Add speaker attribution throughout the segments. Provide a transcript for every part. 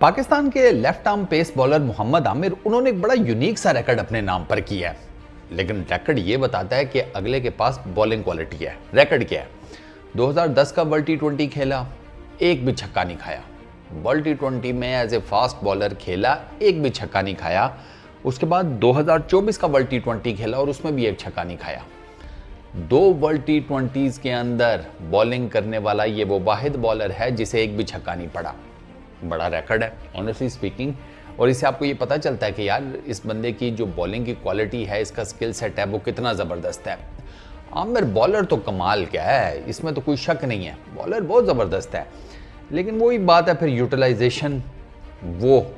Speaker 1: पाकिस्तान के left arm pace bowler Mohammad Amir, उन्होंने एक बड़ा यूनिक सा रिकॉर्ड अपने नाम पर किया है। लेकिन रिकॉर्ड ये बताता है कि अगले के पास बॉलिंग क्वालिटी है। रिकॉर्ड क्या है? 2010 का वर्ल्ड टी20 खेला, एक भी छक्का नहीं खाया। वर्ल्ड टी20 में एज ए फास्ट बॉलर खेला, एक भी छक्का नहीं खाया। उसके बाद 2024 का वर्ल्ड टी20 खेला और उसमें भी एक छक्का नहीं खाया। 2 वर्ल्ड टी20 के अंदर बॉलिंग करने वाला ये वो वाहिद बॉलर है जिसे एक भी छक्का नहीं पड़ा। बड़ा रिकॉर्ड है ऑनेस्टली स्पीकिंग। और इससे आपको ये पता चलता है कि यार इस बंदे की जो बॉलिंग की क्वालिटी है, इसका स्किल सेट है, वो कितना ज़बरदस्त है। आमिर बॉलर तो कमाल क्या है, इसमें तो कोई शक नहीं है, बॉलर बहुत ज़बरदस्त है। लेकिन वही बात है फिर यूटिलाइजेशन, वो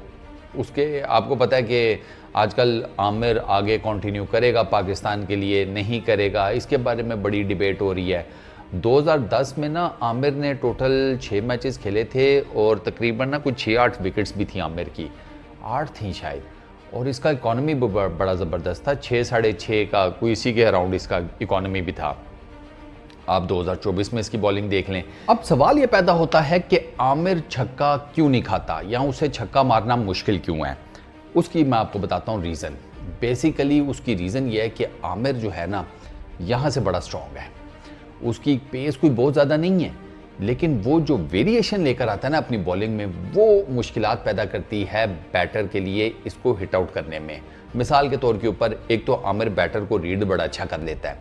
Speaker 1: उसके आपको पता है कि आजकल आमिर आगे कंटिन्यू करेगा पाकिस्तान के लिए, नहीं करेगा, इसके बारे में बड़ी डिबेट हो रही है। 2010 में ना आमिर ने टोटल 6 मैचेस खेले थे और तकरीबन ना कुछ 6-8 विकेट्स भी थी आमिर की, 8 थी शायद। और इसका इकॉनमी भी बड़ा ज़बरदस्त था, 6 साढ़े 6 का कोई इसी के अराउंड इसका इकॉनमी भी था। आप 2024 में इसकी बॉलिंग देख लें। अब सवाल ये पैदा होता है कि आमिर छक्का क्यों नहीं खाता या उसे छक्का मारना मुश्किल क्यों है। उसकी मैं आपको बताता हूँ रीज़न। बेसिकली उसकी रीज़न ये है कि आमिर जो है ना यहाँ से बड़ा स्ट्रॉन्ग है। उसकी पेस कोई बहुत ज़्यादा नहीं है, लेकिन वो जो वेरिएशन लेकर आता है ना अपनी बॉलिंग में, वो मुश्किलात पैदा करती है बैटर के लिए इसको हिट आउट करने में। मिसाल के तौर के ऊपर, एक तो आमिर बैटर को रीड बड़ा अच्छा कर लेता है,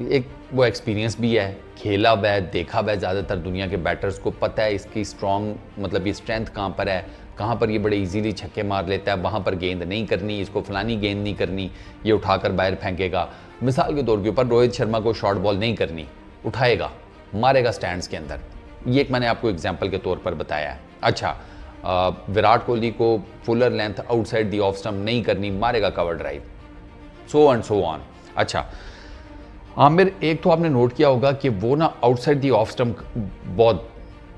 Speaker 1: एक वो एक्सपीरियंस भी है, खेला हुआ है, देखा हुआ है, ज़्यादातर दुनिया के बैटर्स को पता है इसकी स्ट्रॉन्ग मतलब ये स्ट्रेंथ कहाँ पर है, कहाँ पर ये बड़े इजीली छक्के मार लेता है, वहाँ पर गेंद नहीं करनी, इसको फलानी गेंद नहीं करनी, ये उठाकर बाहर फेंकेगा। मिसाल के तौर के ऊपर रोहित शर्मा को शॉर्ट बॉल नहीं करनी, उठाएगा, मारेगा स्टैंड्स के अंदर। ये एक मैंने आपको एग्जाम्पल के तौर पर बताया है। अच्छा, विराट कोहली को Fuller length outside the off stump नहीं करनी, मारेगा cover drive, so and so on. अच्छा, आमिर एक तो आपने नोट किया होगा कि वो ना आउटसाइड दी ऑफ स्टंप बहुत,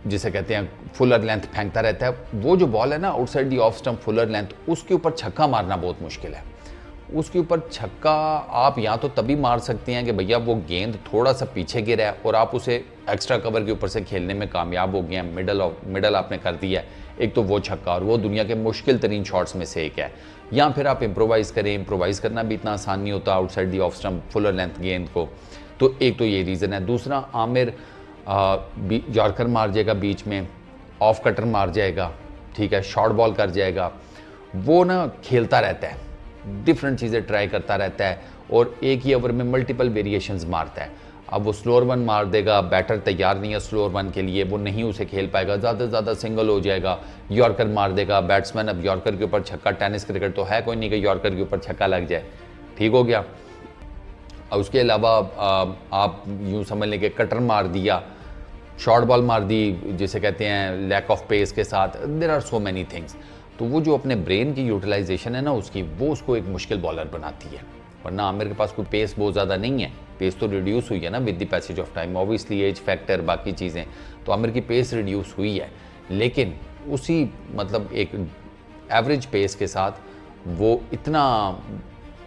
Speaker 1: जिसे कहते हैं फुलर लेंथ, फेंकता रहता है। वो जो बॉल है ना outside the off stump Fuller length, उसके ऊपर छक्का मारना बहुत मुश्किल है। उसके ऊपर छक्का आप या तो तभी मार सकते हैं कि भैया वो गेंद थोड़ा सा पीछे गिरा है और आप उसे एक्स्ट्रा कवर के ऊपर से खेलने में कामयाब हो गए हैं, मिडल आपने कर दिया है, एक तो वो छक्का, और वो दुनिया के मुश्किल तरीन शॉट्स में से एक है। या फिर आप इम्प्रोवाइज़ करें, इम्प्रोवाइज़ करना भी इतना आसान नहीं होता outside the off stump Fuller length गेंद को। तो एक तो ये रीज़न है। दूसरा, आमिर यॉर्कर मार जाएगा बीच में, ऑफ कटर मार जाएगा, ठीक है, शॉर्ट बॉल कर जाएगा, वो ना खेलता रहता है, डिफरेंट चीज़ें ट्राई करता रहता है और एक ही ओवर में मल्टीपल वेरिएशंस मारता है। अब वो स्लोअर वन मार देगा, बैटर तैयार नहीं है स्लोअर वन के लिए, वो नहीं उसे खेल पाएगा, ज़्यादा से ज़्यादा सिंगल हो जाएगा, यॉर्कर मार देगा बैट्समैन। अब यॉर्कर के ऊपर छक्का, टेनिस क्रिकेट तो है कोई नहीं कि यॉर्कर के ऊपर छक्का लग जाए, ठीक हो गया। और उसके अलावा आप यूँ समझ लें कि कटर मार दिया, शॉर्ट बॉल मार दी, जिसे कहते हैं लैक ऑफ पेस के साथ, there are so many things. तो वो जो अपने ब्रेन की यूटिलाइजेशन है ना उसकी, वो उसको एक मुश्किल बॉलर बनाती है। वरना आमिर के पास कोई पेस बहुत ज़्यादा नहीं है, पेस तो रिड्यूस हुई है ना with the passage of time, obviously age factor, बाकी चीज़ें, तो आमिर की पेस रिड्यूस हुई है। लेकिन उसी मतलब एक एवरेज पेस के साथ वो इतना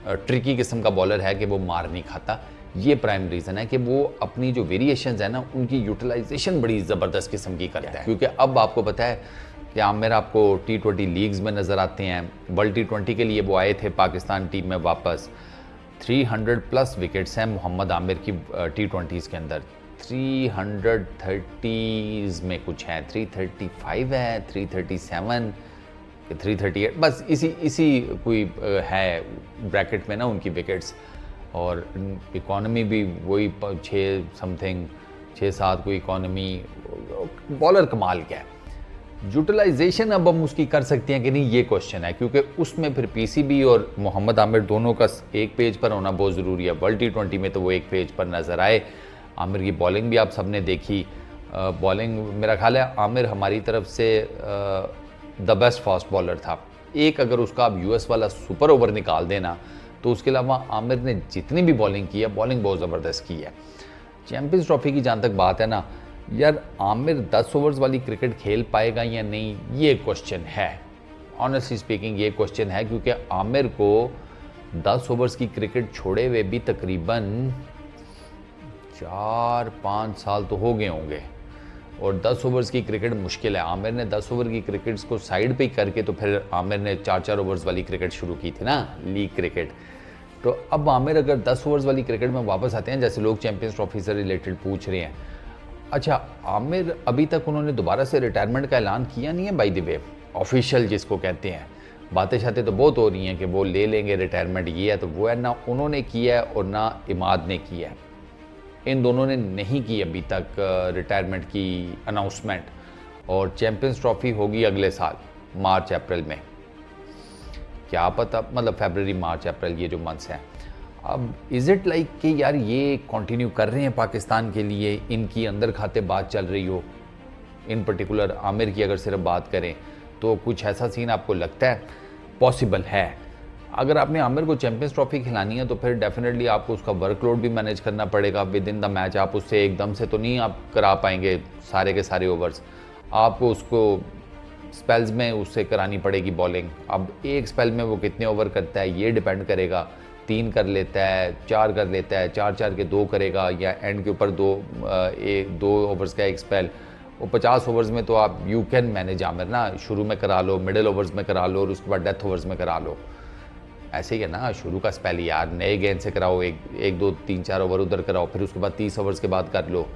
Speaker 1: ट्रिकी किस्म का बॉलर है कि वो मार नहीं खाता। ये प्राइम रीज़न है कि वो अपनी जो वेरिएशंस है ना उनकी यूटिलाइजेशन बड़ी ज़बरदस्त किस्म की करता है। क्योंकि अब आपको पता है कि आमिर आपको T20 लीग्स में नज़र आते हैं। वर्ल्ड टी20 के लिए वो आए थे पाकिस्तान टीम में वापस। 300+ विकेट्स हैं मोहम्मद आमिर की T20s के अंदर, 330s में कुछ है, 335 है, 337, 338, बस इसी कोई है ब्रैकेट में ना उनकी विकेट्स। और इकॉनमी भी वही 6 समथिंग, 6-7 कोई इकॉनमी। बॉलर कमाल क्या है। यूटिलाइजेशन अब हम उसकी कर सकते हैं कि नहीं, ये क्वेश्चन है, क्योंकि उसमें फिर पीसीबी और मोहम्मद आमिर दोनों का एक पेज पर होना बहुत ज़रूरी है। वर्ल्ड टी20 में तो वो एक पेज पर नज़र आए। आमिर की बॉलिंग भी आप सबने देखी। बॉलिंग मेरा ख्याल है आमिर हमारी तरफ से द बेस्ट फास्ट बॉलर था। एक अगर उसका आप यूएस वाला सुपर ओवर निकाल देना तो उसके अलावा आमिर ने जितनी भी बॉलिंग की है, बॉलिंग बहुत ज़बरदस्त की है। चैंपियंस ट्रॉफी की जहाँ तक बात है ना यार, आमिर 10 ओवर्स वाली क्रिकेट खेल पाएगा या नहीं, ये क्वेश्चन है। ऑनेस्टली स्पीकिंग ये क्वेश्चन है, क्योंकि आमिर को 10 ओवर्स की क्रिकेट छोड़े हुए भी तकरीबन 4-5 साल तो हो गए होंगे। और 10 ओवर्स की क्रिकेट मुश्किल है। आमिर ने 10 ओवर की क्रिकेट को साइड पे करके तो फिर आमिर ने 4-4 ओवर्स वाली क्रिकेट शुरू की थी ना, लीग क्रिकेट। तो अब आमिर अगर 10 ओवर्स वाली क्रिकेट में वापस आते हैं, जैसे लोग चैंपियंस ट्रॉफी से रिलेटेड पूछ रहे हैं, अच्छा आमिर अभी तक उन्होंने दोबारा से रिटायरमेंट का ऐलान किया नहीं है बाय द वे, ऑफिशियल जिसको कहते हैं। बातें शातें तो बहुत हो रही हैं कि वो ले लेंगे रिटायरमेंट, ये है तो वो है, ना उन्होंने किया है और ना इमाद ने किया है। इन दोनों ने नहीं की अभी तक रिटायरमेंट की अनाउंसमेंट, और चैंपियंस ट्रॉफी होगी अगले साल मार्च अप्रैल में, क्या पता, मतलब फरवरी मार्च अप्रैल ये जो मंथ्स हैं। अब इज़ इट लाइक कि यार ये कंटिन्यू कर रहे हैं पाकिस्तान के लिए, इनकी अंदर खाते बात चल रही हो, इन पर्टिकुलर आमिर की अगर सिर्फ बात करें तो कुछ ऐसा सीन आपको लगता है पॉसिबल है? अगर आपने आमिर को चैंपियंस ट्रॉफी खिलानी है तो फिर डेफिनेटली आपको उसका वर्कलोड भी मैनेज करना पड़ेगा विद इन द मैच। आप उससे एकदम से तो नहीं आप करा पाएंगे सारे के सारे ओवर्स, आपको उसको स्पेल्स में उससे करानी पड़ेगी बॉलिंग। अब एक स्पेल में वो कितने ओवर करता है ये डिपेंड करेगा, 3 कर लेता है, 4 कर लेता है, 4-4 के 2 करेगा, या एंड के ऊपर 2 ओवर्स का एक स्पेल। वो 50 ओवर्स में तो आप यू कैन मैनेज आमिर ना, शुरू में करा लो, मिडिल ओवर्स में करा लो, और उसके बाद डेथ ओवर्स में करा लो। ऐसे ही है ना, शुरू का स्पेल यार नए गेंद से कराओ, 1-2-3-4 ओवर उधर कराओ, फिर उसके बाद 30 ओवर्स के बाद कर लो,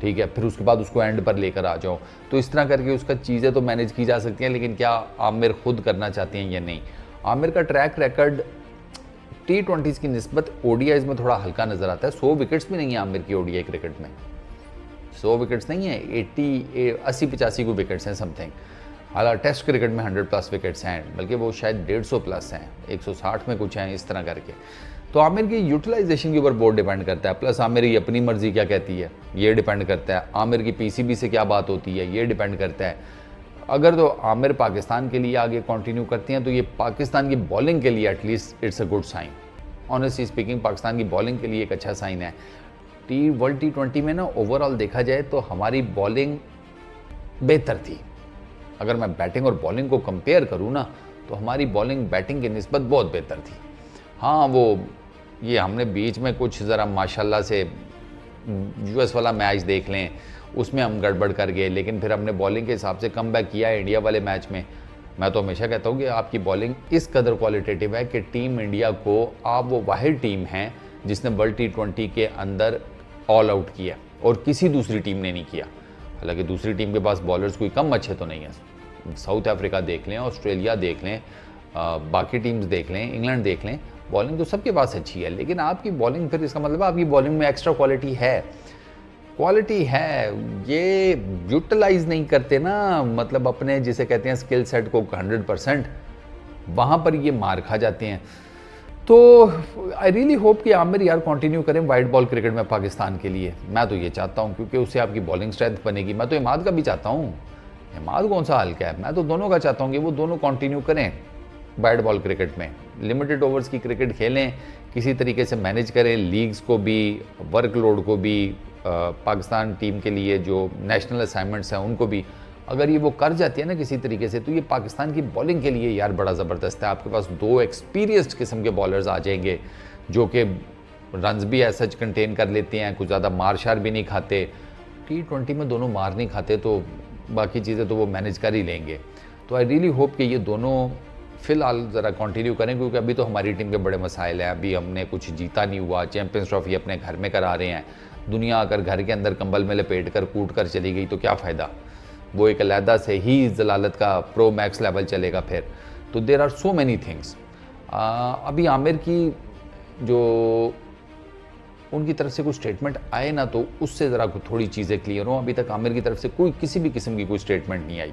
Speaker 1: ठीक है, फिर उसके बाद उसको एंड पर लेकर आ जाओ। तो इस तरह करके उसका चीज़ें तो मैनेज की जा सकती हैं, लेकिन क्या आमिर खुद करना चाहते हैं या नहीं। आमिर का ट्रैक रिकॉर्ड T20s की निस्बत ODIs में थोड़ा हल्का नज़र आता है। 100 विकेट्स भी नहीं है आमिर की ODI क्रिकेट में, 100 विकेट्स नहीं है, 80-85 को विकेट्स हैं समथिंग। हालांकि टेस्ट क्रिकेट में 100+ विकेट्स हैं, बल्कि वो शायद 150+ हैं, 160 में कुछ हैं इस तरह करके। तो आमिर की यूटिलाइजेशन के ऊपर बहुत डिपेंड करता है, प्लस आमिर की अपनी मर्जी क्या कहती है ये डिपेंड करता है, आमिर की PCB से क्या बात होती है ये डिपेंड करता है। अगर तो आमिर पाकिस्तान के लिए आगे कंटिन्यू करते हैं तो ये पाकिस्तान की बॉलिंग के लिए at least it's a good sign. Honestly speaking Pakistan की बॉलिंग के लिए एक अच्छा साइन है। वर्ल्ड T20 में ना ओवरऑल देखा जाए तो हमारी बॉलिंग बेहतर थी। अगर मैं बैटिंग और बॉलिंग को कंपेयर करूँ ना तो हमारी बॉलिंग बैटिंग की निस्बत बहुत बेहतर थी। हाँ वो ये हमने बीच में कुछ ज़रा माशाल्लाह से US वाला मैच देख लें, उसमें हम गड़बड़ कर गए, लेकिन फिर हमने बॉलिंग के हिसाब से कम बैक किया इंडिया वाले मैच में। मैं तो हमेशा कहता हूँ कि आपकी बॉलिंग इस कदर क्वालिटेटिव है कि टीम इंडिया को, आप वो वाहिद टीम हैं जिसने वर्ल्ड T20 के अंदर ऑल आउट किया और किसी दूसरी टीम ने नहीं किया। हालांकि दूसरी टीम के पास बॉलर्स कोई कम अच्छे तो नहीं है, साउथ अफ्रीका देख लें, ऑस्ट्रेलिया देख लें, बाकी टीम्स देख लें, इंग्लैंड देख लें, बॉलिंग तो सबके पास अच्छी है, लेकिन आपकी बॉलिंग, फिर इसका मतलब आपकी बॉलिंग में एक्स्ट्रा क्वालिटी है, ये यूटिलाइज नहीं करते ना, मतलब अपने जिसे कहते हैं स्किल सेट को 100%, वहाँ पर ये मार खा जाते हैं। तो आई रियली होप कि आमिर यार कंटिन्यू करें वाइड बॉल क्रिकेट में पाकिस्तान के लिए। मैं तो ये चाहता हूँ क्योंकि उससे आपकी बॉलिंग स्ट्रेंथ बनेगी। मैं तो इमाद का भी चाहता हूँ, इमाद कौन सा हल्का है, मैं तो दोनों का चाहता हूँ कि वो दोनों कंटिन्यू करें वाइड बॉल क्रिकेट में, लिमिटेड ओवर्स की क्रिकेट खेलें, किसी तरीके से मैनेज करें लीग्स को भी, वर्कलोड को भी, पाकिस्तान टीम के लिए जो नेशनल असाइनमेंट्स हैं उनको भी। अगर ये वो कर जाती है ना किसी तरीके से, तो ये पाकिस्तान की बॉलिंग के लिए यार बड़ा ज़बरदस्त है। आपके पास 2 एक्सपीरियंस्ड किस्म के बॉलर्स आ जाएंगे जो कि रन्स भी ऐसा कंटेन कर लेते हैं, कुछ ज़्यादा मार शार भी नहीं खाते। T20 में दोनों मार नहीं खाते तो बाकी चीज़ें तो वो मैनेज कर ही लेंगे। तो आई रियली होप कि ये दोनों फ़िलहाल ज़रा कंटिन्यू करें, क्योंकि अभी तो हमारी टीम के बड़े मसाइल हैं। अभी हमने कुछ जीता नहीं हुआ, चैंपियंस ट्रॉफी अपने घर में करा रहे हैं। दुनिया अगर घर के अंदर कंबल में लपेट कर कूट कर चली गई तो क्या फ़ायदा, वो एक अलहदा से ही जलालत का प्रो मैक्स लेवल चलेगा फिर। तो there are so many things. अभी आमिर की जो उनकी तरफ से कोई स्टेटमेंट आए ना तो उससे ज़रा थोड़ी चीज़ें क्लियर हों। अभी तक आमिर की तरफ से कोई किसी भी किस्म की कोई स्टेटमेंट नहीं आई।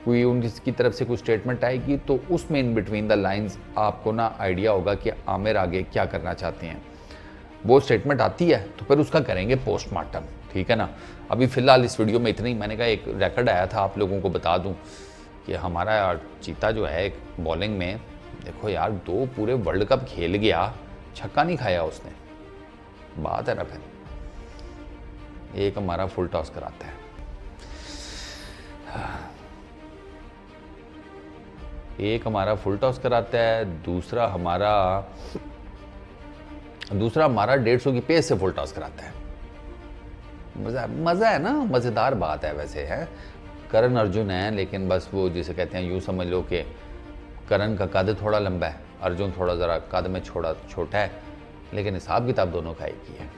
Speaker 1: कोई उनकी तरफ से कोई स्टेटमेंट आएगी तो उसमें इन बिटवीन द लाइंस आपको ना आइडिया होगा कि आमिर आगे क्या करना चाहते हैं। वो स्टेटमेंट आती है तो फिर उसका करेंगे पोस्टमार्टम, ठीक है ना। अभी फ़िलहाल इस वीडियो में इतना ही। मैंने कहा एक रिकॉर्ड आया था आप लोगों को बता दूं कि हमारा चीता जो है बॉलिंग में, देखो यार 2 पूरे वर्ल्ड कप खेल गया, छक्का नहीं खाया उसने, बात है ना। फिर एक हमारा फुल टॉस कराता है, एक हमारा फुल टॉस कराता है, दूसरा हमारा 150 की पेस से फुल टॉस कराता है। मज़ा है ना, मज़ेदार बात है वैसे है। करण अर्जुन है, लेकिन बस वो जिसे कहते हैं यूँ समझ लो कि करण का कद थोड़ा लंबा है, अर्जुन थोड़ा ज़रा कद में छोटा है, लेकिन हिसाब किताब दोनों का एक ही है।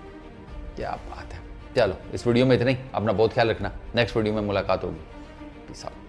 Speaker 1: क्या बात है। चलो इस वीडियो में इतना ही। अपना बहुत ख्याल रखना, नेक्स्ट वीडियो में मुलाकात होगी। Peace out.